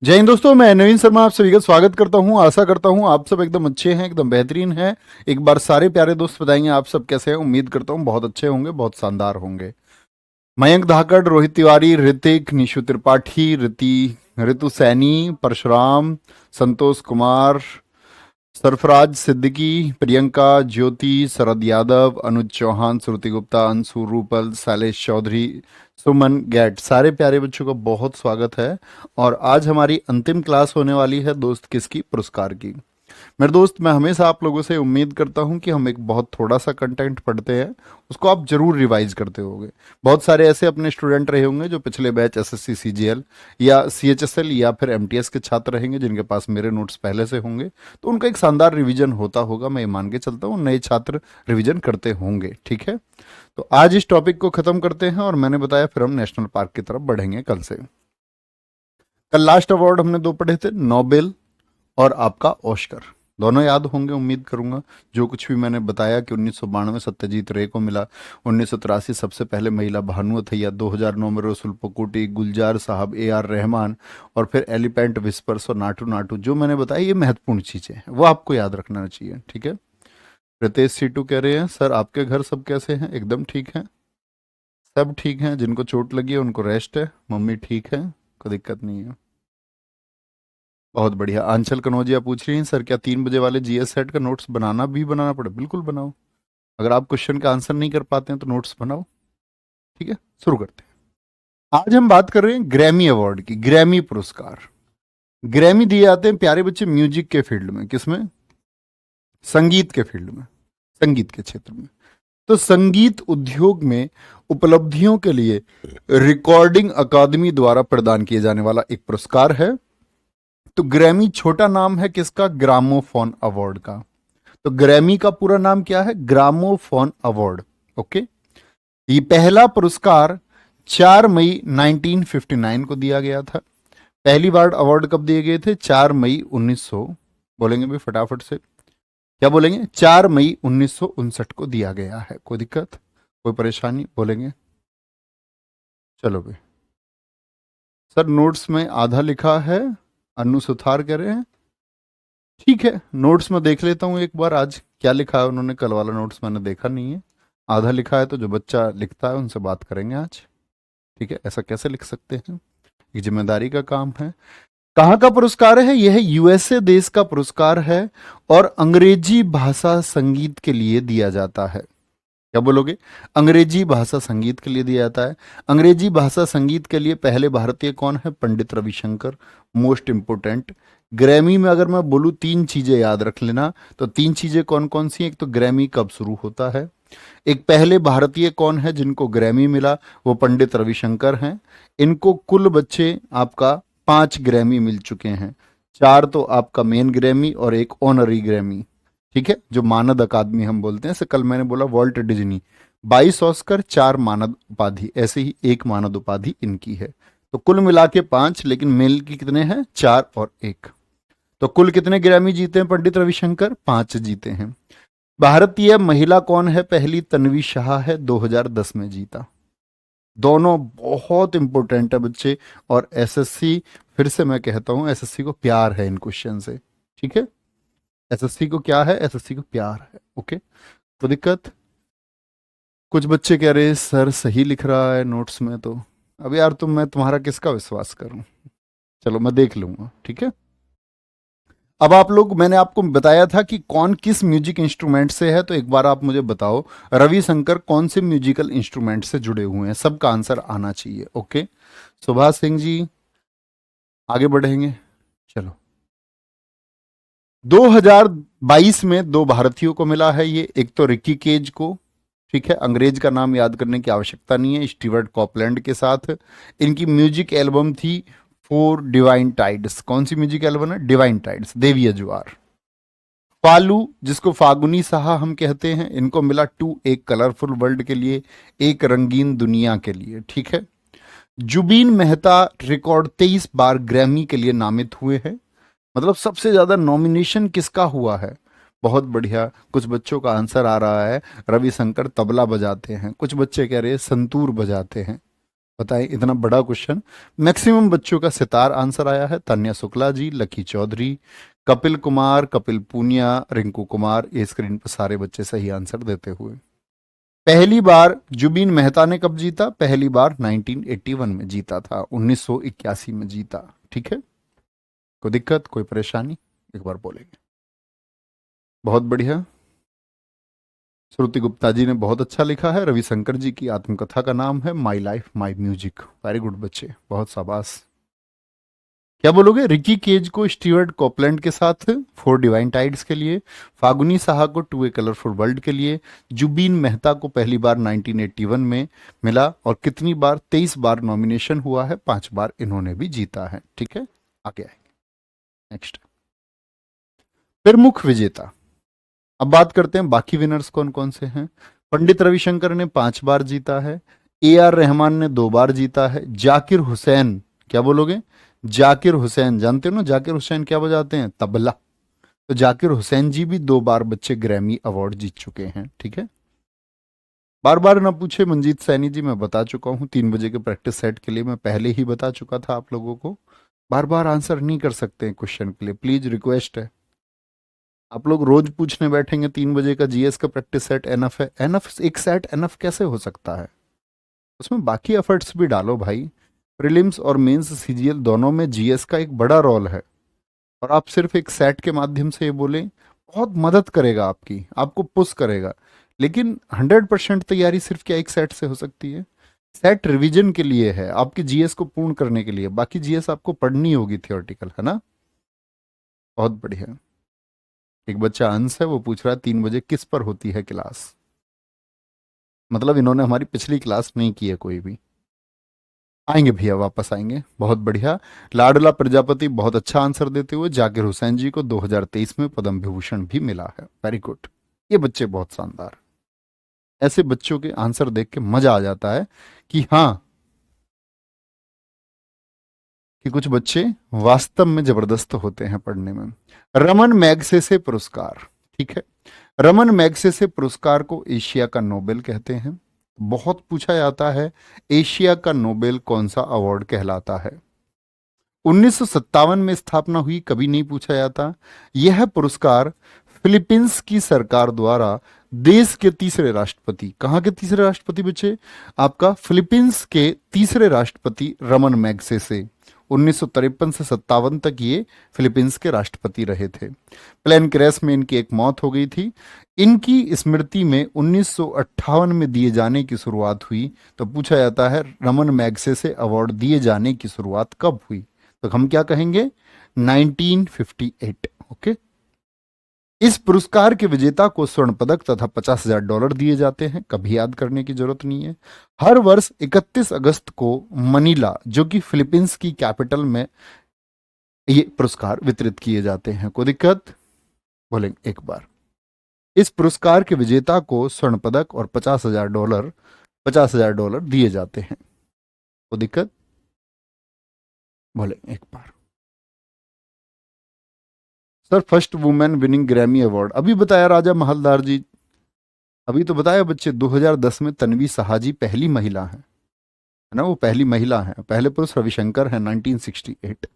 जय हिंद दोस्तों, मैं नवीन शर्मा आप सभी का स्वागत करता हूं। आशा करता हूं आप सब एकदम अच्छे हैं, एकदम बेहतरीन हैं। एक बार सारे प्यारे दोस्त बताएंगे आप सब कैसे हैं। उम्मीद करता हूं बहुत अच्छे होंगे, बहुत शानदार होंगे। मयंक धाकड़, रोहित तिवारी, ऋतिक, निशु त्रिपाठी, ऋतु सैनी, परशुराम, संतोष कुमार, सरफराज सिद्दीकी, प्रियंका, ज्योति, शरद यादव, अनुज चौहान, श्रुति गुप्ता, अंशु रूपल, शैलेश चौधरी, सुमन गैट, सारे प्यारे बच्चों का बहुत स्वागत है। और आज हमारी अंतिम क्लास होने वाली है दोस्त किसकी, पुरस्कार की। मेरे दोस्त, मैं हमेशा आप लोगों से उम्मीद करता हूं कि हम एक बहुत थोड़ा सा कंटेंट पढ़ते हैं, उसको आप जरूर रिवाइज करते होंगे। बहुत सारे ऐसे अपने स्टूडेंट रहे होंगे जो पिछले बैच एसएससी सीजीएल या सीएचएसएल या फिर एमटीएस के छात्र रहेंगे, जिनके पास मेरे नोट्स पहले से होंगे, तो उनका एक शानदार रिवीजन होता होगा। मैं ये मान के चलता हूँ नए छात्र रिवीजन करते होंगे। ठीक है, तो आज इस टॉपिक को खत्म करते हैं और मैंने बताया फिर हम नेशनल पार्क की तरफ बढ़ेंगे कल से। कल लास्ट अवार्ड हमने दो पढ़े थे, नोबेल और आपका ऑस्कर। दोनों याद होंगे उम्मीद करूंगा। जो कुछ भी मैंने बताया कि 1992 सत्यजीत रे को मिला, 1983 सबसे पहले महिला भानु अथैया, 2009 में रसुल पकुटी, गुलजार साहब, ए आर रहमान, और फिर एलिफेंट विस्पर्स और नाटू नाटू, जो मैंने बताया ये महत्वपूर्ण चीजें हैं, वो आपको याद रखना चाहिए। ठीक है। रितेश सीटू कह रहे हैं सर आपके घर सब कैसे हैं। एकदम ठीक है, सब ठीक हैं। जिनको चोट लगी है उनको रेस्ट है, मम्मी ठीक है, कोई दिक्कत नहीं है। बहुत बढ़िया। आंचल कनौजिया पूछ रही हैं सर क्या 3 बजे वाले जीएस सेट का नोट्स बनाना पड़े। बिल्कुल बनाओ। अगर आप क्वेश्चन का आंसर नहीं कर पाते हैं तो नोट्स बनाओ। ठीक है, शुरू करते हैं। आज हम बात कर रहे हैं ग्रैमी अवार्ड की, ग्रैमी पुरस्कार। ग्रैमी दिए जाते हैं प्यारे बच्चे म्यूजिक के फील्ड में। किसमें? संगीत के फील्ड में, संगीत के क्षेत्र में। तो संगीत उद्योग में उपलब्धियों के लिए रिकॉर्डिंग अकादमी द्वारा प्रदान किए जाने वाला एक पुरस्कार है। तो ग्रैमी छोटा नाम है किसका? ग्रामोफोन अवार्ड का। तो ग्रैमी का पूरा नाम क्या है? Gramophone award. ओके। ये पहला पुरस्कार 4 मई 1959 को दिया गया था। पहली बार अवार्ड कब दिए गए थे? 4 मई 1900। बोलेंगे भी फटाफट से, क्या बोलेंगे? 4 मई 1959 को दिया गया है। कोई दिक्कत, कोई परेशानी? बोलेंगे। चलो भाई। सर नोट्स में आधा लिखा है, अनु सुथार कह रहे हैं। ठीक है, नोट्स में देख लेता हूँ एक बार आज क्या लिखा है उन्होंने। कल वाला नोट्स मैंने देखा नहीं है। आधा लिखा है तो जो बच्चा लिखता है उनसे बात करेंगे आज। ठीक है, ऐसा कैसे लिख सकते हैं, ये जिम्मेदारी का काम है। कहाँ का पुरस्कार है? यह यूएसए देश का पुरस्कार है और अंग्रेजी भाषा संगीत के लिए दिया जाता है। क्या बोलोगे? अंग्रेजी भाषा संगीत के लिए दिया जाता है। अंग्रेजी भाषा संगीत के लिए पहले भारतीय कौन है? Pandit Ravishankar. Most important, Grammy में अगर मैं बोलूं 3 चीजें याद रख लेना, तो 3 चीजें कौन कौन सी हैं? एक तो ग्रैमी कब शुरू होता है, एक पहले भारतीय कौन है जिनको ग्रैमी मिला, वो पंडित रविशंकर हैं। इनको कुल बच्चे आपका 5 ग्रैमी मिल चुके हैं। 4 तो आपका मेन ग्रैमी और एक ऑनरी ग्रैमी। ठीक है, जो मानद अकादमी हम बोलते हैं। जैसे कल मैंने बोला वॉल्ट डिज्नी, 22 ऑस्कर, 4 मानद उपाधि, ऐसे ही एक मानद उपाधि इनकी है। तो कुल मिला के 5, लेकिन मेल की कितने हैं? 4 और 1। तो कुल कितने ग्रैमी जीते हैं पंडित रविशंकर? 5 जीते हैं। भारतीय महिला कौन है पहली? तन्वी शाह है, 2010 में जीता। दोनों बहुत इंपॉर्टेंट है बच्चे। और एसएससी, फिर से मैं कहता हूं, एसएससी को प्यार है इन क्वेश्चन से। ठीक है, एसएससी को क्या है? एसएससी को प्यार है। ओके, तो दिक्कत? कुछ बच्चे कह रहे हैं सर सही लिख रहा है नोट्स में। तो अब यार मैं तुम्हारा किसका विश्वास करूं? चलो मैं देख लूंगा। ठीक है, अब आप लोग, मैंने आपको बताया था कि कौन किस म्यूजिक इंस्ट्रूमेंट से है, तो एक बार आप मुझे बताओ रविशंकर कौन से म्यूजिकल इंस्ट्रूमेंट से जुड़े हुए हैं। सबका आंसर आना चाहिए। ओके, सुभाष सिंह जी, आगे बढ़ेंगे। चलो, 2022 में 2 भारतीयों को मिला है ये। एक तो रिकी केज को, ठीक है, अंग्रेज का नाम याद करने की आवश्यकता नहीं है, स्टीवर्ट कॉपलैंड के साथ। इनकी म्यूजिक एल्बम थी फॉर डिवाइन टाइड्स। कौन सी म्यूजिक एल्बम है? डिवाइन टाइड्स, देवीय ज्वार। फालू, जिसको फागुनी साहा हम कहते हैं, इनको मिला 2, एक कलरफुल वर्ल्ड के लिए, एक रंगीन दुनिया के लिए। ठीक है। जुबीन मेहता रिकॉर्ड 23 बार ग्रैमी के लिए नामित हुए हैं। मतलब सबसे ज्यादा नॉमिनेशन किसका हुआ है? बहुत बढ़िया। कुछ बच्चों का आंसर आ रहा है रविशंकर तबला बजाते हैं, कुछ बच्चे कह रहे हैं संतूर बजाते हैं। बताएं, इतना बड़ा क्वेश्चन। मैक्सिमम बच्चों का सितार आंसर आया है। तान्या शुक्ला जी, लकी चौधरी, कपिल कुमार, कपिल पूनिया, रिंकू कुमार, ये स्क्रीन पर सारे बच्चे सही आंसर देते हुए। पहली बार जुबीन मेहता ने कब जीता? पहली बार 1981 में जीता था, 1981 में जीता। ठीक है, कोई दिक्कत, कोई परेशानी? एक बार बोलेंगे। बहुत बढ़िया। श्रुति गुप्ता जी ने बहुत अच्छा लिखा है। रविशंकर जी की आत्मकथा का नाम है my life my music. Very good बच्चे, बहुत शाबाश। क्या बोलोगे? रिकी केज को स्टीवर्ट कॉपलैंड के साथ फॉर डिवाइन टाइड्स के लिए, फागुनी साहा को टू ए कलरफुल वर्ल्ड के लिए, जुबीन मेहता को पहली बार 1981 में मिला, और कितनी बार? 23 बार नॉमिनेशन हुआ है, 5 बार इन्होंने भी जीता है। ठीक है, आगे आएंगे। नेक्स्ट, प्रमुख विजेता। अब बात करते हैं बाकी विनर्स कौन कौन से हैं। पंडित रविशंकर ने 5 बार जीता है। ए आर रहमान ने 2 बार जीता है। जाकिर हुसैन, क्या बोलोगे? जाकिर हुसैन, जानते हो ना जाकिर हुसैन क्या बजाते हैं? तबला। तो जाकिर हुसैन जी भी 2 बार बच्चे ग्रैमी अवार्ड जीत चुके हैं। ठीक है, बार बार ना पूछे मंजीत सैनी जी, मैं बता चुका हूं 3 बजे के प्रैक्टिस सेट के लिए मैं पहले ही बता चुका था आप लोगों को। बार बार आंसर नहीं कर सकते हैं क्वेश्चन के लिए, प्लीज रिक्वेस्ट है। आप लोग रोज पूछने बैठेंगे 3 बजे का जीएस का प्रैक्टिस सेट एनफ है? एनफ, एक सेट एनफ कैसे हो सकता है? उसमें बाकी एफर्ट्स भी डालो भाई। प्रीलिम्स और मेंस सीजीएल दोनों में जीएस का एक बड़ा रोल है, और आप सिर्फ एक सेट के माध्यम से ये बोलें, बहुत मदद करेगा आपकी, आपको पुश करेगा, लेकिन 100% तैयारी सिर्फ क्या एक सेट से हो सकती है? सेट रिवीजन के लिए है, आपकी जीएस को पूर्ण करने के लिए। बाकी जीएस आपको पढ़नी होगी थियोरटिकल, है ना? बहुत बढ़िया। एक बच्चा अंश है, वो पूछ रहा है 3 बजे किस पर होती है क्लास? मतलब इन्होंने हमारी पिछली क्लास नहीं की है कोई भी। आएंगे भैया, वापस आएंगे। बहुत बढ़िया। लाडला प्रजापति बहुत अच्छा आंसर देते हुए, जाकिर हुसैन जी को 2023 में पद्म विभूषण भी मिला है। वेरी गुड, ये बच्चे बहुत शानदार। ऐसे बच्चों के आंसर देख के मजा आ जाता है कि हाँ, कि कुछ बच्चे वास्तव में जबरदस्त होते हैं पढ़ने में। रमन मैग्सेसे पुरस्कार, ठीक है, रमन मैग्सेसे पुरस्कार को एशिया का नोबेल कहते हैं। बहुत पूछा जाता है एशिया का नोबेल कौन सा अवार्ड कहलाता है? 1957 में स्थापना हुई, कभी नहीं पूछा जाता। यह पुरस्कार फिलीपींस की सरकार द्वारा देश के तीसरे राष्ट्रपति, कहां के तीसरे राष्ट्रपति बच्चे? आपका फिलीपींस के तीसरे राष्ट्रपति रमन मैग्सेसे, 1953 से 57 तक ये फिलीपींस के राष्ट्रपति रहे थे। प्लेन क्रैश में इनकी एक मौत हो गई थी। इनकी स्मृति में 1958 में दिए जाने की शुरुआत हुई। तो पूछा जाता है रमन मैग्सेसे अवार्ड दिए जाने की शुरुआत कब हुई? तो हम क्या कहेंगे? 1958। ओके, इस पुरस्कार के विजेता को स्वर्ण पदक तथा $50,000 दिए जाते हैं। कभी याद करने की जरूरत नहीं है। हर वर्ष 31 अगस्त को मनीला, जो कि फिलीपींस की कैपिटल में, ये पुरस्कार वितरित किए जाते हैं। कोई दिक्कत? बोलेंगे एक बार। इस पुरस्कार के विजेता को स्वर्ण पदक और $50,000 दिए जाते हैं। कोई दिक्कत? बोले एक बार। Sir, first women winning Grammy award अभी बताया राजा महलदार जी, अभी तो बताया बच्चे। 2010 में तन्वी साहा जी पहली महिला है ना? वो पहली महिला है। पहले पुरुष रविशंकर है 1968।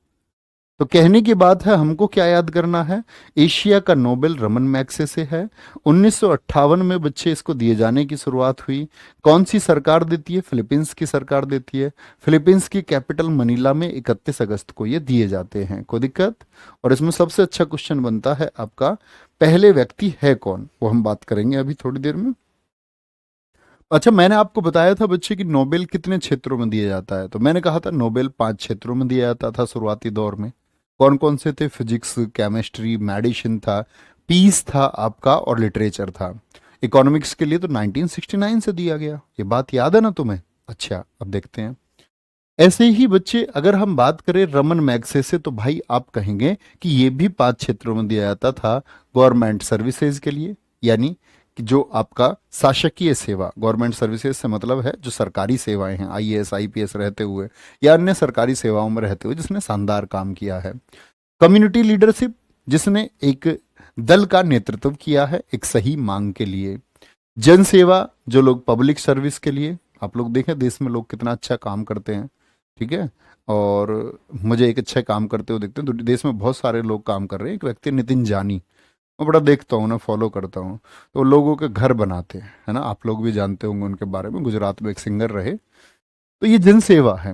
तो कहने की बात है, हमको क्या याद करना है? एशिया का नोबेल रमन मैग्सेसे है। 1958 में बच्चे इसको दिए जाने की शुरुआत हुई। कौन सी सरकार देती है? फिलीपींस की सरकार देती है। फिलीपींस की कैपिटल मनीला में 31 अगस्त को ये दिए जाते हैं। कोई दिक्कत? और इसमें सबसे अच्छा क्वेश्चन बनता है आपका, पहले व्यक्ति है कौन? वो हम बात करेंगे अभी थोड़ी देर में। अच्छा, मैंने आपको बताया था बच्चे कि नोबेल कितने क्षेत्रों में दिया जाता है। तो मैंने कहा था नोबेल 5 क्षेत्रों में दिया जाता था शुरुआती दौर में। कौन कौन से थे? फिजिक्स, केमिस्ट्री, मेडिसिन था, पीस था आपका, और लिटरेचर था। इकोनॉमिक्स के लिए तो 1969 से दिया गया। ये बात याद है ना तुम्हें? अच्छा, अब देखते हैं। ऐसे ही बच्चे अगर हम बात करें रमन मैग्सेसे, तो भाई आप कहेंगे कि ये भी 5 क्षेत्रों में दिया जाता था। गवर्नमेंट सर्विसेज के लिए, यानी कि जो आपका शासकीय सेवा, गवर्नमेंट सर्विसेज से मतलब है जो सरकारी सेवाएं हैं, आईएएस आईपीएस रहते हुए या अन्य सरकारी सेवाओं में रहते हुए जिसने शानदार काम किया है। कम्युनिटी लीडरशिप, जिसने एक दल का नेतृत्व किया है एक सही मांग के लिए। जन सेवा, जो लोग पब्लिक सर्विस के लिए आप लोग देखें देश में लोग कितना अच्छा काम करते हैं, ठीक है। और मुझे एक अच्छा काम करते हुए देखते हैं, तो देश में बहुत सारे लोग काम कर रहे हैं। एक व्यक्ति है नितिन जानी, मैं बड़ा देखता हूँ ना, फॉलो करता हूँ। तो लोगों के घर बनाते हैं, है ना, आप लोग भी जानते होंगे उनके बारे में, गुजरात में एक सिंगर रहे। तो ये जन सेवा है।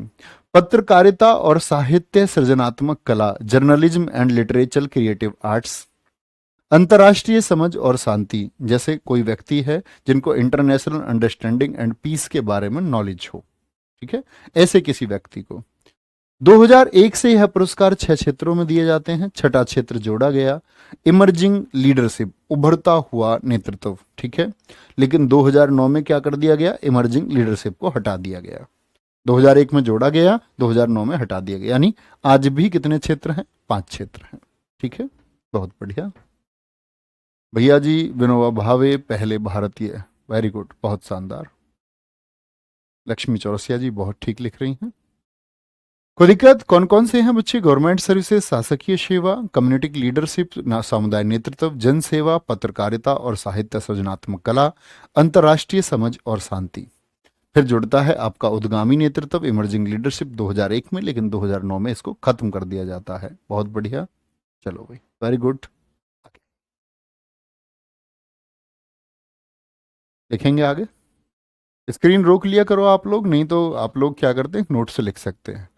पत्रकारिता और साहित्य, सृजनात्मक कला, journalism and literature, creative arts, अंतर्राष्ट्रीय समझ और शांति, जैसे कोई व्यक्ति है जिनको इंटरनेशनल अंडरस्टैंडिंग एंड पीस के बारे में नॉलेज हो, ठीक है, ऐसे किसी व्यक्ति को। 2001 से यह पुरस्कार 6 क्षेत्रों में दिए जाते हैं। छठा क्षेत्र जोड़ा गया, इमर्जिंग लीडरशिप, उभरता हुआ नेतृत्व, ठीक है। लेकिन 2009 में क्या कर दिया गया, इमर्जिंग लीडरशिप को हटा दिया गया। 2001 में जोड़ा गया, 2009 में हटा दिया गया, यानी आज भी कितने क्षेत्र हैं, 5 क्षेत्र हैं, ठीक है। बहुत बढ़िया भैया जी, विनोबा भावे पहले भारतीय, वेरी गुड, बहुत शानदार। लक्ष्मी चौरसिया जी बहुत ठीक लिख रही हैं। कोई दिक्कत, कौन कौन से हैं बच्चे, गवर्नमेंट सर्विसेज, शासकीय सेवा, कम्युनिटी लीडरशिप, समुदाय नेतृत्व, जन सेवा, पत्रकारिता और साहित्य, सृजनात्मक कला, अंतर्राष्ट्रीय समझ और शांति। फिर जुड़ता है आपका उद्गामी नेतृत्व, इमर्जिंग लीडरशिप 2001 में, लेकिन 2009 में इसको खत्म कर दिया जाता है। बहुत बढ़िया, चलो भाई, वेरी गुड। लिखेंगे आगे, स्क्रीन रोक लिया करो आप लोग, नहीं तो आप लोग क्या करते हैं, नोट से लिख सकते हैं।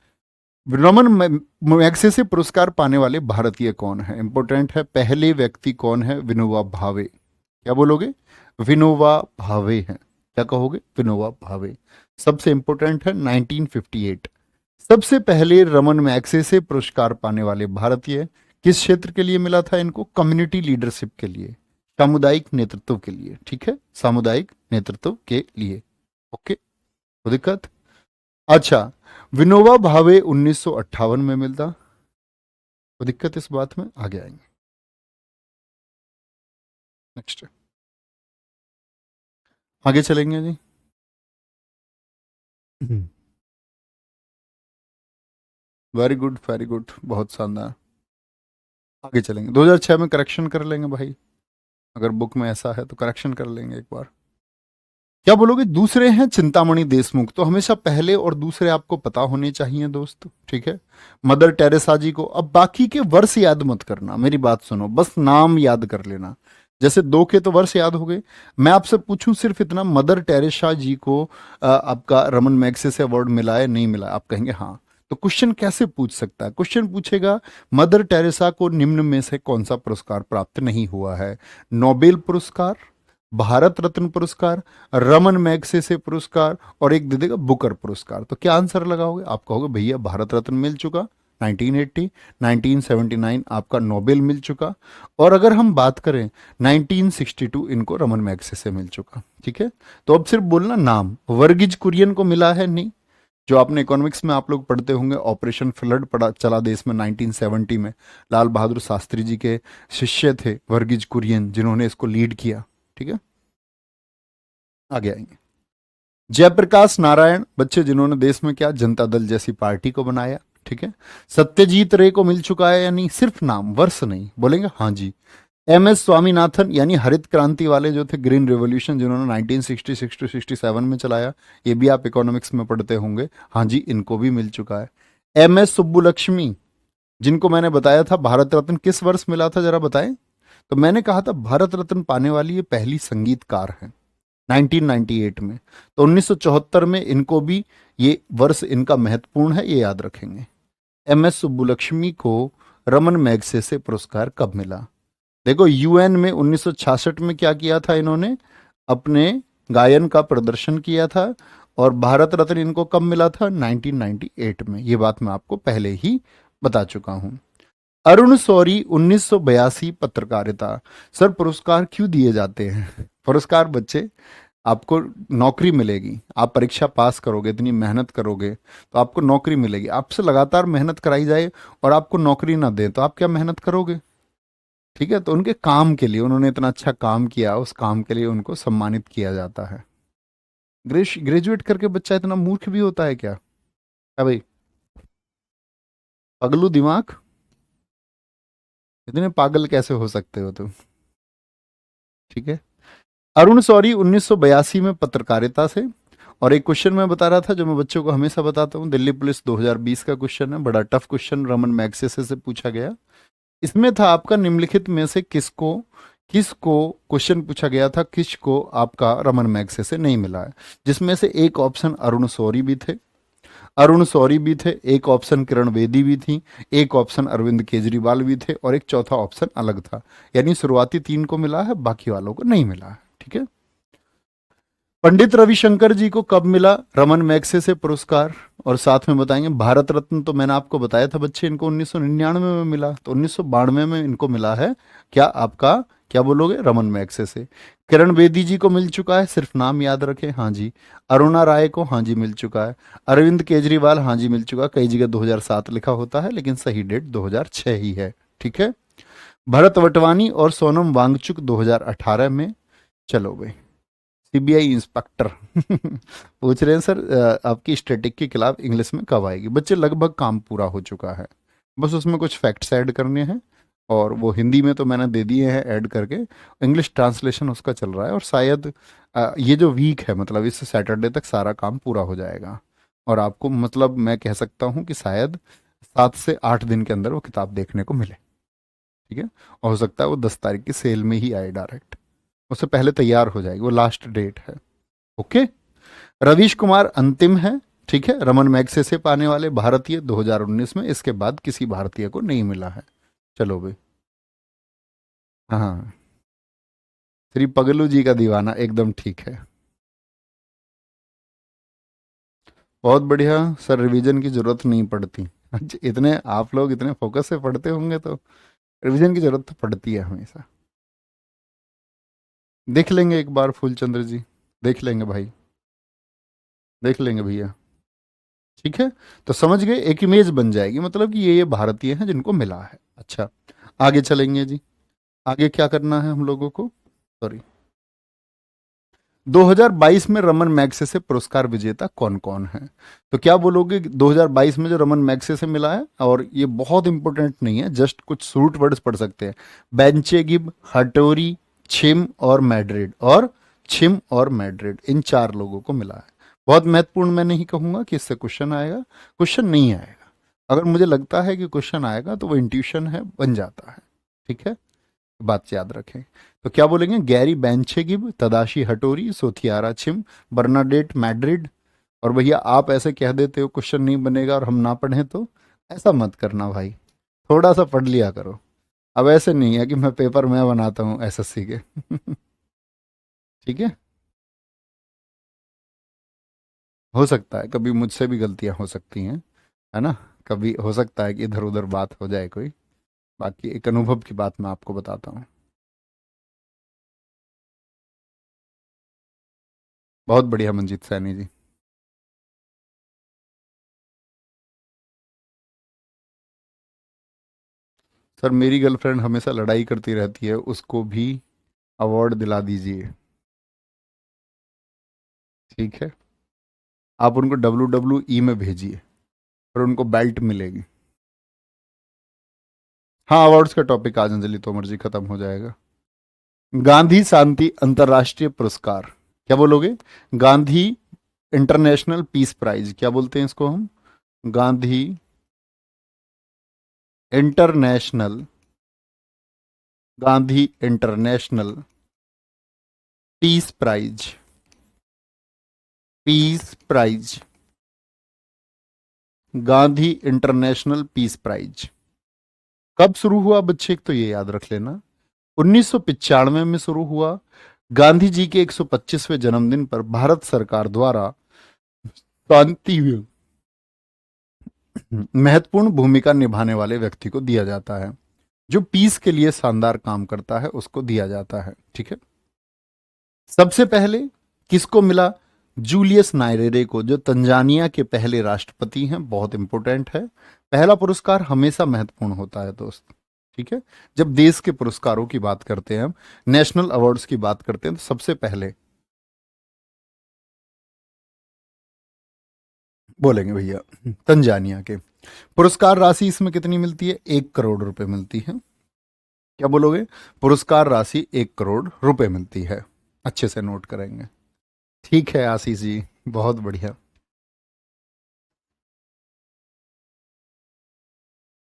रमन मैग्सेसे पुरस्कार पाने वाले भारतीय कौन है, इंपॉर्टेंट है। पहले व्यक्ति कौन है, विनोबा भावे। क्या बोलोगे, विनोबा भावे हैं, क्या कहोगे, विनोबा भावे। सबसे इंपॉर्टेंट है 1958, सबसे पहले रमन मैग्सेसे पुरस्कार पाने वाले भारतीय, किस क्षेत्र के लिए मिला था इनको, कम्युनिटी लीडरशिप के लिए, सामुदायिक नेतृत्व के लिए, ठीक है, सामुदायिक नेतृत्व के लिए। ओके, कोई दिक्कत। अच्छा, विनोबा भावे 1958 में मिलता, कोई दिक्कत इस बात में, आगे आएंगे। नेक्स्ट, आगे चलेंगे जी। वेरी गुड, वेरी गुड, बहुत शानदार। आगे चलेंगे, 2006 में करेक्शन कर लेंगे भाई, अगर बुक में ऐसा है तो करेक्शन कर लेंगे एक बार। क्या बोलोगे, दूसरे हैं चिंतामणि देशमुख, तो हमेशा पहले और दूसरे आपको पता होने चाहिए दोस्त, ठीक है। मदर टेरेसा जी को, अब बाकी के वर्ष याद मत करना, मेरी बात सुनो, बस नाम याद कर लेना। जैसे 2 के तो वर्ष याद हो गए, मैं आपसे पूछूं सिर्फ इतना, मदर टेरेसा जी को आपका रमन मैग्सेसे अवार्ड मिला है, नहीं मिला, आप कहेंगे हाँ। तो क्वेश्चन कैसे पूछ सकता है, क्वेश्चन पूछेगा मदर टेरेसा को निम्न में से कौन सा पुरस्कार प्राप्त नहीं हुआ है, नोबेल पुरस्कार, भारत रत्न पुरस्कार, रमन मैग्सेसे पुरस्कार, और एक दे देगा बुकर पुरस्कार। तो क्या आंसर लगाओगे, आप कहोगे भैया भारत रत्न मिल चुका 1980, 1979 आपका नोबेल मिल चुका, और अगर हम बात करें 1962 इनको रमन मैग्सेसे मिल चुका, ठीक है। तो अब सिर्फ बोलना नाम, वर्गीज कुरियन को मिला है नहीं, जो आपने इकोनॉमिक्स में आप लोग पढ़ते होंगे, ऑपरेशन फ्लड पड़ा चला देश में 1970 में, लाल बहादुर शास्त्री जी के शिष्य थे वर्गीज कुरियन, जिन्होंने इसको लीड किया, ठीक है। आगे आएंगे, जयप्रकाश नारायण, बच्चे जिन्होंने देश में क्या जनता दल जैसी पार्टी को बनाया, ठीक है। सत्यजीत रे को मिल चुका है या नहीं, सिर्फ नाम, वर्ष नहीं, बोलेंगे हाँ जी। एम एस स्वामीनाथन, यानी हरित क्रांति वाले जो थे, ग्रीन रेवोल्यूशन जिन्होंने 1966 टू 67 में चलाया, ये भी आप इकोनॉमिक्स में पढ़ते होंगे, हाँ जी, इनको भी मिल चुका है। एम एस सुब्बुलक्ष्मी, जिनको मैंने बताया था भारत रत्न किस वर्ष मिला था, जरा बताएं। तो मैंने कहा था भारत रत्न पाने वाली ये पहली संगीतकार है 1998 में, तो 1974 में इनको भी, ये वर्ष इनका महत्वपूर्ण है, ये याद रखेंगे। एम एस सुब्बुलक्ष्मी को रमन मैग्सेसे पुरस्कार कब मिला, देखो यूएन में 1966 में क्या किया था इन्होंने, अपने गायन का प्रदर्शन किया था, और भारत रत्न इनको कब मिला था, 1998 में, ये बात मैं आपको पहले ही बता चुका हूं। अरुण शौरी 1982, पत्रकारिता। सर पुरस्कार क्यों दिए जाते हैं, पुरस्कार बच्चे, आपको नौकरी मिलेगी, आप परीक्षा पास करोगे, इतनी मेहनत करोगे तो आपको नौकरी मिलेगी। आपसे लगातार मेहनत कराई जाए और आपको नौकरी ना दे तो आप क्या मेहनत करोगे, ठीक है। तो उनके काम के लिए, उन्होंने इतना अच्छा काम किया, उस काम के लिए उनको सम्मानित किया जाता है। ग्रेजुएट करके बच्चा इतना मूर्ख भी होता है क्या, क्या भाई, पगलू दिमाग, इतने पागल कैसे हो सकते हो तुम, ठीक है। अरुण शौरी 1982 में पत्रकारिता से, और एक क्वेश्चन मैं बता रहा था जो मैं बच्चों को हमेशा बताता हूँ, दिल्ली पुलिस 2020 का क्वेश्चन है, बड़ा टफ क्वेश्चन, रमन मैग्सेसे से पूछा गया। इसमें था आपका निम्नलिखित में से किसको किसको क्वेश्चन पूछा गया था, किसको आपका रमन मैग्सेसे नहीं मिला है, जिसमें से एक ऑप्शन अरुण शौरी भी थे, एक ऑप्शन किरण बेदी भी थी, एक ऑप्शन अरविंद केजरीवाल भी थे और एक चौथा ऑप्शन अलग था। यानी शुरुआती 3 को मिला है, बाकी वालों को नहीं मिला है। ठीक है। पंडित रविशंकर जी को कब मिला रमन मैग्सेसे पुरस्कार, और साथ में बताएंगे भारत रत्न तो मैंने आपको बताया था बच्चे, इनको 1999 में मिला, तो 1992 में इनको मिला है क्या आपका, क्या बोलोगे, रमन मैग्सेसे। किरण बेदी जी को मिल चुका है, सिर्फ नाम याद रखें, हाँ जी। अरुणा राय को, हाँ जी मिल चुका है। अरविंद केजरीवाल, हाँ जी मिल चुका, कई जगह 2007 लिखा होता है लेकिन सही डेट 2006 ही है। ठीक है। भरत वटवानी और सोनम वांगचुक 2018 में। चलो भाई, सीबीआई इंस्पेक्टर पूछ रहे हैं सर आपकी स्टैटिक की क्लास इंग्लिश में कब आएगी। बच्चे लगभग काम पूरा हो चुका है, बस उसमें कुछ फैक्ट्स ऐड करने हैं, और वो हिंदी में तो मैंने दे दिए हैं ऐड करके, इंग्लिश ट्रांसलेशन उसका चल रहा है, और शायद ये जो वीक है मतलब इस सैटरडे तक सारा काम पूरा हो जाएगा, और आपको मतलब मैं कह सकता हूँ कि शायद 7 से 8 दिन के अंदर वो किताब देखने को मिले। ठीक है। और हो सकता है वो 10 तारीख की सेल में ही आए डायरेक्ट, उससे पहले तैयार हो जाएगी, वो लास्ट डेट है। ओके। रवीश कुमार अंतिम है। ठीक है। रमन मैग्सेसे पाने वाले भारतीय 2019 में, इसके बाद किसी भारतीय को नहीं मिला है। चलो भाई। हाँ, श्री पगलू जी का दीवाना एकदम ठीक है। बहुत बढ़िया सर, रिवीजन की जरूरत नहीं पड़ती। अच्छा, इतने आप लोग इतने फोकस से पढ़ते होंगे तो रिवीजन की जरूरत तो पड़ती है हमेशा। देख लेंगे एक बार फूलचंद्र जी, देख लेंगे भाई, देख लेंगे भैया। ठीक है। तो समझ गए, एक इमेज बन जाएगी, मतलब कि ये भारतीय हैं जिनको मिला है। अच्छा, आगे चलेंगे जी। आगे क्या करना है हम लोगों को, सॉरी, 2022 में रमन मैग्सेसे पुरस्कार विजेता कौन कौन है। तो क्या बोलोगे 2022 में जो रमन मैग्सेसे मिला है, और ये बहुत इंपॉर्टेंट नहीं है, जस्ट कुछ सूट वर्ड्स पढ़ सकते हैं, बेंचेगिब, हटोरी, छिम और मैड्रिड, इन 4 लोगों को मिला है। बहुत महत्वपूर्ण, मैं नहीं कहूंगा कि इससे क्वेश्चन आएगा, क्वेश्चन नहीं आएगा, अगर मुझे लगता है कि क्वेश्चन आएगा तो वो इंट्यूशन है, बन जाता है। ठीक है, बात याद रखें। तो क्या बोलेंगे, गैरी बेंचेगिब, तदाशी हटोरी, सोथियारा छिम, बर्नाडेट मैड्रिड। और भैया आप ऐसे कह देते हो क्वेश्चन नहीं बनेगा और हम ना पढ़ें, तो ऐसा मत करना भाई, थोड़ा सा पढ़ लिया करो। अब ऐसे नहीं है कि मैं पेपर मैं बनाता हूँ एसएससी के ठीक है। हो सकता है कभी मुझसे भी गलतियां हो सकती हैं, है ना, कभी हो सकता है कि इधर उधर बात हो जाए कोई, बाकी एक अनुभव की बात मैं आपको बताता हूँ। बहुत बढ़िया मंजीत सैनी जी। सर मेरी गर्लफ्रेंड हमेशा लड़ाई करती रहती है, उसको भी अवार्ड दिला दीजिए। ठीक है। आप उनको WWE में भेजिए और उनको बेल्ट मिलेगी। हाँ, अवार्ड्स का टॉपिक आज अंजलि तोमर जी खत्म हो जाएगा। गांधी शांति अंतर्राष्ट्रीय पुरस्कार, क्या बोलोगे, गांधी इंटरनेशनल पीस प्राइज, क्या बोलते हैं इसको हम, Gandhi international, Gandhi international peace prize, peace prize, Gandhi international peace prize. कब शुरू हुआ बच्चे, एक तो ये याद रख लेना, 1995 में शुरू हुआ। गांधी जी के 125वें जन्मदिन पर भारत सरकार द्वारा शांति में महत्वपूर्ण भूमिका निभाने वाले व्यक्ति को दिया जाता है, जो पीस के लिए शानदार काम करता है उसको दिया जाता है। ठीक है। सबसे पहले किसको मिला, जूलियस नायरेरे को, जो तंजानिया के पहले राष्ट्रपति हैं, बहुत इंपॉर्टेंट है। पहला पुरस्कार हमेशा महत्वपूर्ण होता है दोस्त। ठीक है। जब देश के पुरस्कारों की बात करते हैं हम, नेशनल अवार्ड्स की बात करते हैं, तो सबसे पहले बोलेंगे भैया तंजानिया के। पुरस्कार राशि इसमें कितनी मिलती है, 1 करोड़ रुपए मिलती है। क्या बोलोगे, पुरस्कार राशि 1 करोड़ रुपए मिलती है, अच्छे से नोट करेंगे। ठीक है आशीष जी। बहुत बढ़िया,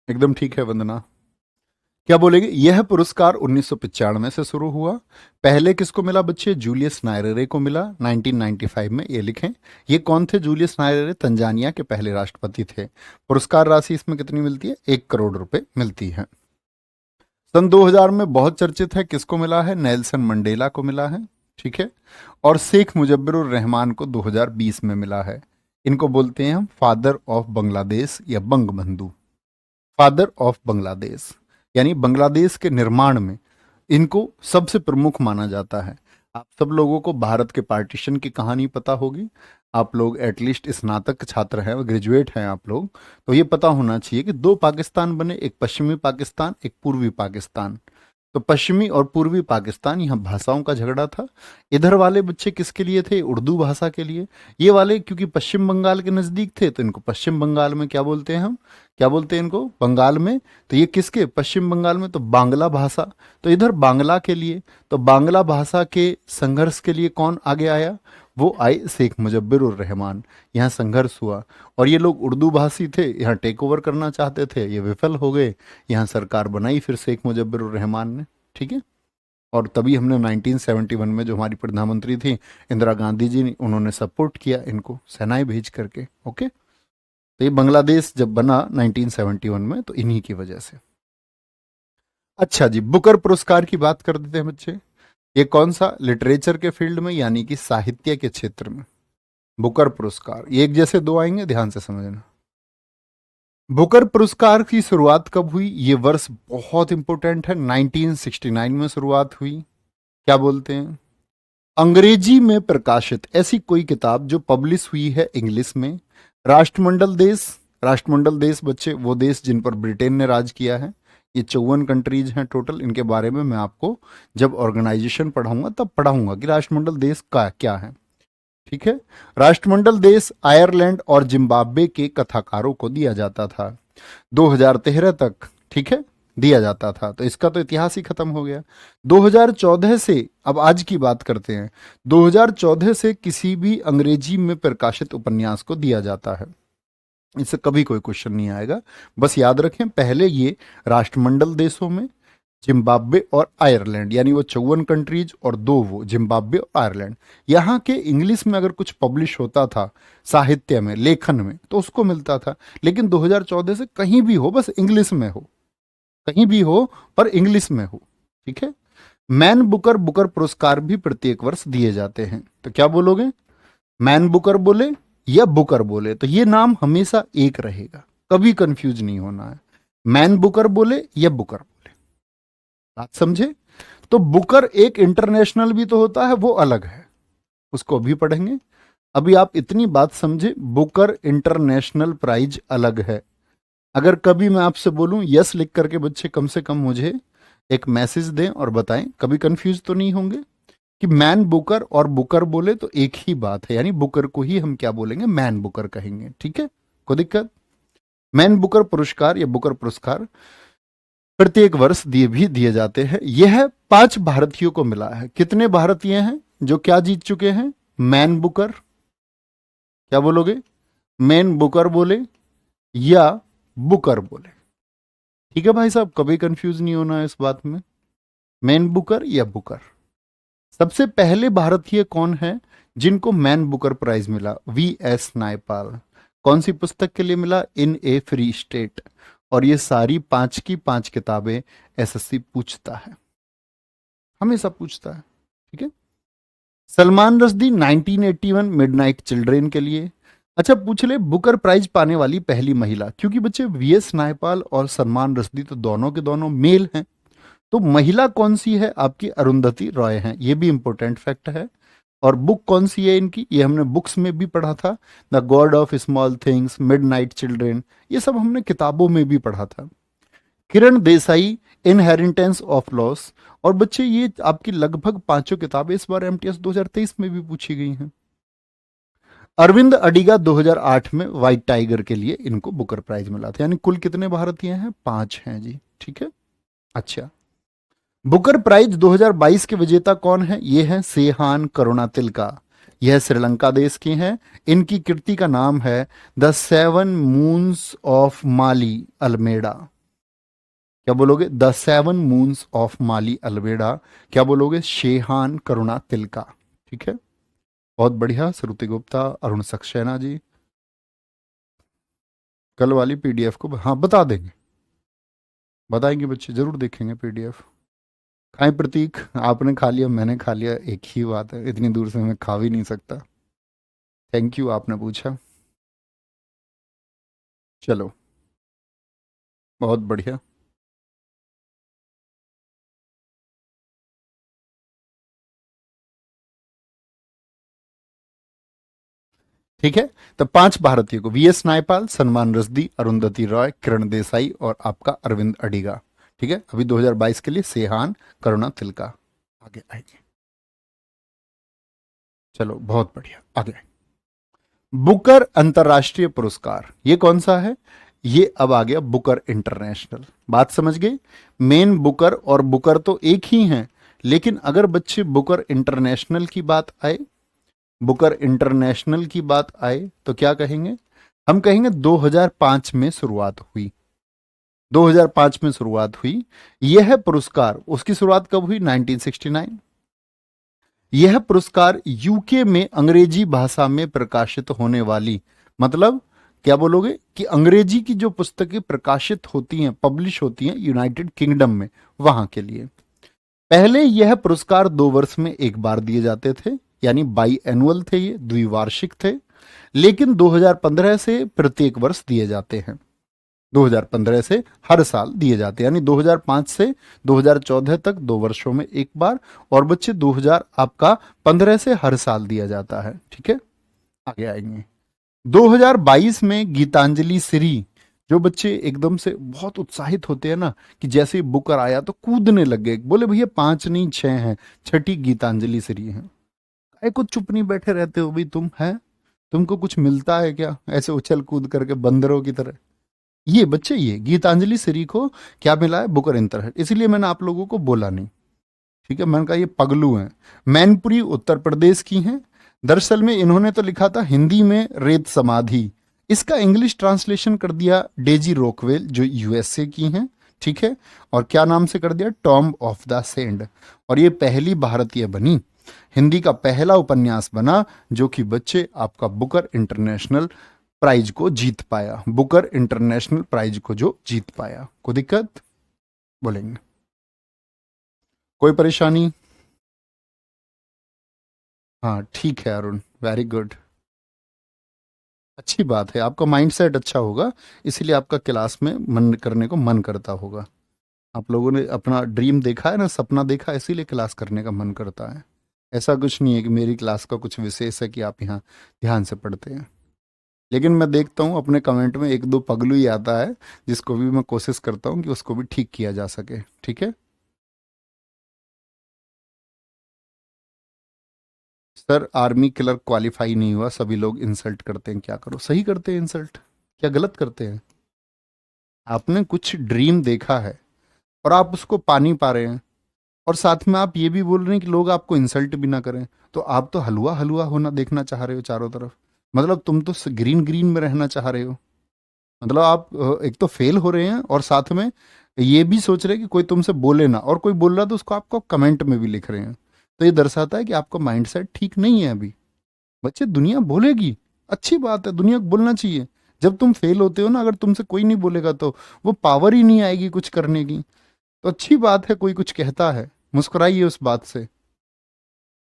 एकदम ठीक है वंदना। क्या बोलेंगे? यह पुरस्कार 1995 से शुरू हुआ। पहले किसको मिला बच्चे? जूलियस नायरेरे को मिला 1995 में, ये लिखें। ये कौन थे जूलियस नायरेरे? तंजानिया के पहले राष्ट्रपति थे। पुरस्कार राशि इसमें कितनी मिलती है? 1 करोड़ रुपए मिलती है। सन 2000 में बहुत चर्चित है, किसको मिला है? नेल्सन मंडेला को मिला है, ठीक है। और शेख मुजब्बिरुर रहमान को 2020 में मिला है। इनको बोलते हैं हम फादर ऑफ बांग्लादेश या बंग बंधु, फादर ऑफ बांग्लादेश, यानी बांग्लादेश के निर्माण में इनको सबसे प्रमुख माना जाता है। आप सब लोगों को भारत के पार्टीशन की कहानी पता होगी। आप लोग एटलीस्ट स्नातक छात्र हैं, ग्रेजुएट हैं आप लोग, तो ये पता होना चाहिए कि दो पाकिस्तान बने, एक पश्चिमी पाकिस्तान, एक पूर्वी पाकिस्तान। तो पश्चिमी और पूर्वी पाकिस्तान, यहाँ भाषाओं का झगड़ा था। इधर वाले बच्चे किसके लिए थे? उर्दू भाषा के लिए। ये वाले क्योंकि पश्चिम बंगाल के नज़दीक थे, तो इनको पश्चिम बंगाल में क्या बोलते हैं हम? क्या बोलते हैं इनको? बंगाल में। तो ये किसके? पश्चिम बंगाल में, तो बांग्ला भाषा। तो इधर बांग्ला के लिए, तो बांग्ला भाषा के संघर्ष के लिए कौन आगे आया? वो आए शेख मुजब्बिरुर रहमान। यहाँ संघर्ष हुआ और ये लोग उर्दू भाषी थे, यहाँ टेक ओवर करना चाहते थे, ये विफल हो गए। यहाँ सरकार बनाई फिर शेख मुजब्बिरुर रहमान ने, ठीक है। और तभी हमने 1971 में जो हमारी प्रधानमंत्री थी इंदिरा गांधी जी ने, उन्होंने सपोर्ट किया इनको सेनाएं भेज करके, ओके। तो ये बांग्लादेश जब बना 1971 में, तो इन्हीं की वजह से। अच्छा जी, बुकर पुरस्कार की बात कर देते हैं बच्चे। ये कौन सा? लिटरेचर के फील्ड में, यानी कि साहित्य के क्षेत्र में। बुकर पुरस्कार, ये एक जैसे दो आएंगे, ध्यान से समझना। बुकर पुरस्कार की शुरुआत कब हुई? ये वर्ष बहुत इंपॉर्टेंट है, 1969 में शुरुआत हुई। क्या बोलते हैं? अंग्रेजी में प्रकाशित ऐसी कोई किताब जो पब्लिश हुई है इंग्लिश में। राष्ट्रमंडल देश, राष्ट्रमंडल देश बच्चे वो देश जिन पर ब्रिटेन ने राज किया है। ये 54 कंट्रीज हैं टोटल। इनके बारे में मैं आपको जब ऑर्गेनाइजेशन पढ़ाऊंगा तब पढ़ाऊंगा कि राष्ट्रमंडल देश का क्या है, ठीक है। राष्ट्रमंडल देश आयरलैंड और जिम्बाब्वे के कथाकारों को दिया जाता था 2013 तक, ठीक है, दिया जाता था। तो इसका तो इतिहास ही खत्म हो गया। 2014 से, अब आज की बात करते हैं, 2014 से किसी भी अंग्रेजी में प्रकाशित उपन्यास को दिया जाता है। इससे कभी कोई क्वेश्चन नहीं आएगा, बस याद रखें। पहले ये राष्ट्रमंडल देशों में जिम्बाब्वे और आयरलैंड, यानी वो 54 कंट्रीज और दो वो जिम्बाब्वे और आयरलैंड, यहाँ के इंग्लिश में अगर कुछ पब्लिश होता था साहित्य में, लेखन में, तो उसको मिलता था। लेकिन 2014 से कहीं भी हो, बस इंग्लिश में हो, कहीं भी हो पर इंग्लिश में हो, ठीक है। मैन बुकर, बुकर पुरस्कार भी प्रत्येक वर्ष दिए जाते हैं। तो क्या बोलोगे? मैन बुकर बोले या बुकर बोले? तो ये नाम हमेशा एक रहेगा, कभी कंफ्यूज नहीं होना है। मैन बुकर बोले या बुकर बोले, बात समझे? तो बुकर एक इंटरनेशनल भी तो होता है, वो अलग है, उसको भी पढ़ेंगे। अभी आप इतनी बात समझे, बुकर इंटरनेशनल प्राइज अलग है। अगर कभी मैं आपसे बोलूं यस लिख करके बच्चे कम से कम मुझे एक मैसेज दें और बताएं, कभी कंफ्यूज तो नहीं होंगे कि मैन बुकर और बुकर बोले तो एक ही बात है, यानी बुकर को ही हम क्या बोलेंगे? मैन बुकर कहेंगे, ठीक है। कोई दिक्कत? मैन बुकर पुरस्कार या बुकर पुरस्कार प्रत्येक वर्ष दिए जाते हैं। यह 5 भारतीयों को मिला है। कितने भारतीय हैं जो क्या जीत चुके हैं? Man Booker. क्या बोलोगे? मैन बुकर बोले या बुकर बोले? ठीक है भाई साहब, कभी कंफ्यूज नहीं होना है इस बात में। मैन बुकर या बुकर। सबसे पहले भारतीय कौन है जिनको मैन बुकर प्राइज मिला? VS नायपाल। कौन सी पुस्तक के लिए मिला? इन ए फ्री स्टेट। और ये सारी 5 की 5 किताबें SSC पूछता है, हमेशा पूछता है, ठीक है। सलमान रश्दी 1981 मिडनाइट चिल्ड्रेन के लिए। अच्छा पूछ ले, बुकर प्राइज पाने वाली पहली महिला, क्योंकि बच्चे VS नायपाल और सलमान रश्दी तो दोनों के दोनों मेल हैं, तो महिला कौन सी है? आपकी अरुंधति रॉय हैं, ये भी इंपॉर्टेंट फैक्ट है। और बुक कौन सी है इनकी? ये हमने बुक्स में भी पढ़ा था, the God of small things, midnight children, ये सब हमने किताबों में भी पढ़ा था। Kiran Desai, inheritance of loss. और बच्चे ये आपकी लगभग 5 किताबें इस बार MTS 2023 में भी पूछी गई हैं। अरविंद अडिगा 2008 में व्हाइट टाइगर के लिए इनको बुकर प्राइज मिला था। यानी कुल कितने भारतीय हैं? 5 हैं जी, ठीक है। अच्छा, बुकर प्राइज 2022 के विजेता कौन है? ये है सेहान करुणातिलका। यह श्रीलंका देश की हैं। इनकी कृति का नाम है the seven moons of Maali Almeida. क्या बोलोगे? The seven moons of Maali Almeida. क्या बोलोगे? शेहान करुणा तिलका। ठीक है, बहुत बढ़िया। श्रुति गुप्ता, अरुण सक्सेना जी, कल वाली पीडीएफ को हाँ बता देंगे, बताएंगे बच्चे, जरूर देखेंगे पीडीएफ। खाएं प्रतीक? आपने खा लिया, मैंने खा लिया, एक ही बात है, इतनी दूर से मैं खा भी नहीं सकता। थैंक यू, आपने पूछा। चलो, बहुत बढ़िया। ठीक है, तो 5 भारतीयों को, वीएस नायपाल, सलमान रश्दी, अरुंधति रॉय, किरण देसाई और आपका अरविंद अडिगा। ठीक है, अभी 2022 के लिए सेहान करुणा तिलका आगे आएंगे। चलो, बहुत बढ़िया, आगे। बुकर अंतरराष्ट्रीय पुरस्कार ये कौन सा है? ये अब आ गया बुकर इंटरनेशनल। बात समझ गई? मेन बुकर और बुकर तो एक ही हैं, लेकिन अगर बच्चे बुकर इंटरनेशनल की बात आए, बुकर इंटरनेशनल की बात आए तो क्या कहेंगे? हम कहेंगे 2005 में शुरुआत हुई। 2005 में शुरुआत हुई। यह पुरस्कार, उसकी शुरुआत कब हुई? 1969। यह पुरस्कार यूके में अंग्रेजी भाषा में प्रकाशित होने वाली, मतलब क्या बोलोगे कि अंग्रेजी की जो पुस्तकें प्रकाशित होती हैं, पब्लिश होती हैं यूनाइटेड किंगडम में, वहां के लिए। पहले यह पुरस्कार 2 वर्ष में एक बार दिए जाते थे, यानी बाई एनुअल थे, ये द्विवार्षिक थे। लेकिन 2015 से प्रत्येक वर्ष दिए जाते हैं। 2015 से हर साल दिए जाते हैं, यानी 2005 से 2014 तक 2 वर्षों में एक बार, और बच्चे 2000 आपका 15 से हर साल दिया जाता है। ठीक है, आगे आएंगे। 2022 में गीतांजलि श्री, जो बच्चे एकदम से बहुत उत्साहित होते हैं ना, कि जैसे ही बुकर आया तो कूदने लग गए, बोले भैया 5 नहीं 6 हैं, छठी गीतांजलि श्री है। अरे कुछ चुप नहीं बैठे रहते हो भाई, तुम है, तुमको कुछ मिलता है क्या ऐसे उछल कूद करके बंदरों की तरह? ये बच्चे, ये गीतांजलि श्री को क्या मिला है? बुकर इंटर, इसलिए मैंने आप लोगों को बोला नहीं। ठीक है, मैंने कहा ये पगलू हैं। मैनपुरी उत्तर प्रदेश की हैं। दरअसल में इन्होंने तो लिखा था हिंदी में रेत समाधि, इसका इंग्लिश ट्रांसलेशन कर दिया डेजी रोकवेल, जो यूएसए की हैं। ठीक है, और क्या नाम से कर दिया? Tomb of the send. और ये पहली भारतीय बनी, हिंदी का पहला उपन्यास बना जो कि बच्चे आपका बुकर इंटरनेशनल प्राइज को जीत पाया। बुकर इंटरनेशनल प्राइज को जो जीत पाया। कोई दिक्कत? बोलेंगे? कोई परेशानी? हाँ ठीक है अरुण, वेरी गुड, अच्छी बात है, आपका माइंडसेट अच्छा होगा, इसीलिए आपका क्लास में मन करने को मन करता होगा। आप लोगों ने अपना ड्रीम देखा है ना, सपना देखा है, इसीलिए क्लास करने का मन करता है। ऐसा कुछ नहीं है कि मेरी क्लास का कुछ विशेष है कि आप यहाँ ध्यान से पढ़ते हैं। लेकिन मैं देखता हूँ अपने कमेंट में एक दो पगलू ही आता है, जिसको भी मैं कोशिश करता हूँ कि उसको भी ठीक किया जा सके। ठीक है सर, आर्मी क्लर्क क्वालिफाई नहीं हुआ, सभी लोग इंसल्ट करते हैं, क्या करो? सही करते हैं इंसल्ट, क्या गलत करते हैं? आपने कुछ ड्रीम देखा है और आप उसको पा नहीं पा रहे हैं, और साथ में आप ये भी बोल रहे हैं कि लोग आपको इंसल्ट भी ना करें, तो आप तो हलवा हलवा होना देखना चाह रहे हो चारों तरफ। मतलब तुम तो ग्रीन ग्रीन में रहना चाह रहे हो। मतलब आप एक तो फेल हो रहे हैं, और साथ में ये भी सोच रहे हैं कि कोई तुमसे बोले ना, और कोई बोल रहा तो उसको आपको कमेंट में भी लिख रहे हैं। तो ये दर्शाता है कि आपका माइंडसेट ठीक नहीं है अभी। बच्चे, दुनिया बोलेगी, अच्छी बात है, दुनिया को बोलना चाहिए। जब तुम फेल होते हो ना, अगर तुमसे कोई नहीं बोलेगा तो वो पावर ही नहीं आएगी कुछ करने की। तो अच्छी बात है कोई कुछ कहता है, मुस्कुराइए उस बात से।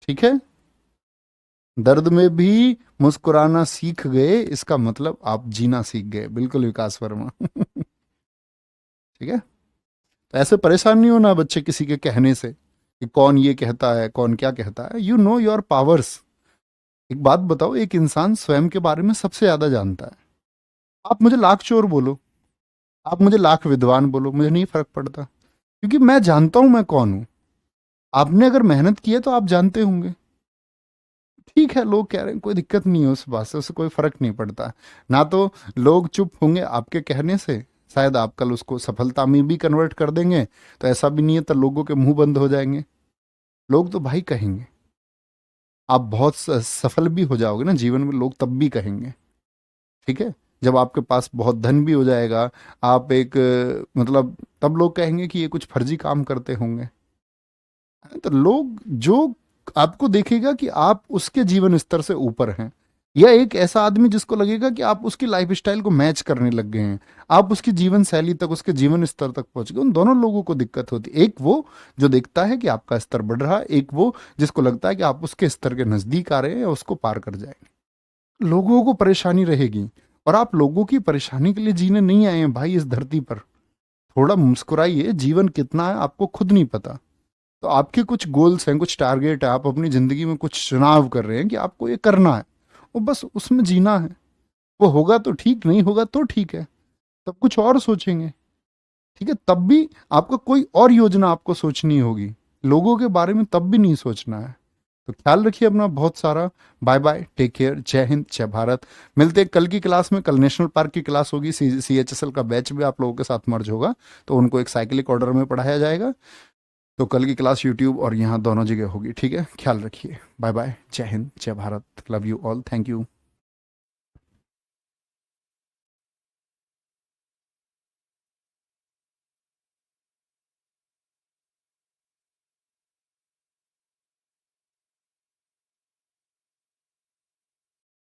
ठीक है, दर्द में भी मुस्कुराना सीख गए, इसका मतलब आप जीना सीख गए। बिल्कुल विकास वर्मा। ठीक है, तो ऐसे परेशान नहीं होना बच्चे किसी के कहने से कि कौन ये कहता है, कौन क्या कहता है। You know your powers. एक बात बताओ, एक इंसान स्वयं के बारे में सबसे ज्यादा जानता है। आप मुझे लाख चोर बोलो, आप मुझे लाख विद्वान बोलो, मुझे नहीं फर्क पड़ता, क्योंकि मैं जानता हूं मैं कौन हूं। आपने अगर मेहनत की है तो आप जानते होंगे। ठीक है, लोग कह रहे हैं, कोई दिक्कत नहीं है उस बात से, उससे कोई फर्क नहीं पड़ता। ना तो लोग चुप होंगे आपके कहने से, शायद आप कल उसको सफलता में भी कन्वर्ट कर देंगे, तो ऐसा भी नहीं है तो लोगों के मुंह बंद हो जाएंगे। लोग तो भाई कहेंगे। आप बहुत सफल भी हो जाओगे ना जीवन में, लोग तब भी कहेंगे। ठीक है, जब आपके पास बहुत धन भी हो जाएगा, आप एक मतलब तब लोग कहेंगे कि ये कुछ फर्जी काम करते होंगे। तो लोग जो आपको देखेगा कि आप उसके जीवन स्तर से ऊपर हैं, या एक ऐसा आदमी जिसको लगेगा कि आप उसकी लाइफ स्टाइल को मैच करने लग गए हैं, आप उसकी जीवन शैली तक, उसके जीवन स्तर तक पहुंच गए, उन दोनों लोगों को दिक्कत होती है। एक वो जो देखता है कि आपका स्तर बढ़ रहा है, एक वो जिसको लगता है कि आप उसके स्तर के नजदीक आ रहे हैं या उसको पार कर जाएंगे। लोगों को परेशानी रहेगी, और आप लोगों की परेशानी के लिए जीने नहीं आए हैं भाई इस धरती पर। थोड़ा मुस्कुराइए, जीवन कितना है आपको खुद नहीं पता। तो आपके कुछ गोल्स हैं, कुछ टारगेट है, आप अपनी जिंदगी में कुछ चुनाव कर रहे हैं कि आपको ये करना है, वो बस उसमें जीना है। वो होगा तो ठीक, नहीं होगा तो ठीक है, तब कुछ और सोचेंगे। ठीक है, तब भी आपका कोई और योजना आपको सोचनी होगी, लोगों के बारे में तब भी नहीं सोचना है। तो ख्याल रखिए अपना बहुत सारा। बाय बाय, टेक केयर, जय हिंद, जय भारत। मिलते हैं कल की क्लास में। कल नेशनल पार्क की क्लास होगी, CHSL का बैच भी आप लोगों के साथ मर्ज होगा, तो उनको एक साइक्लिक ऑर्डर में पढ़ाया जाएगा। तो कल की क्लास यूट्यूब और यहाँ दोनों जगह होगी। ठीक है, ख्याल रखिए। बाय बाय, जय हिंद, जय Bharat, love you all, thank you.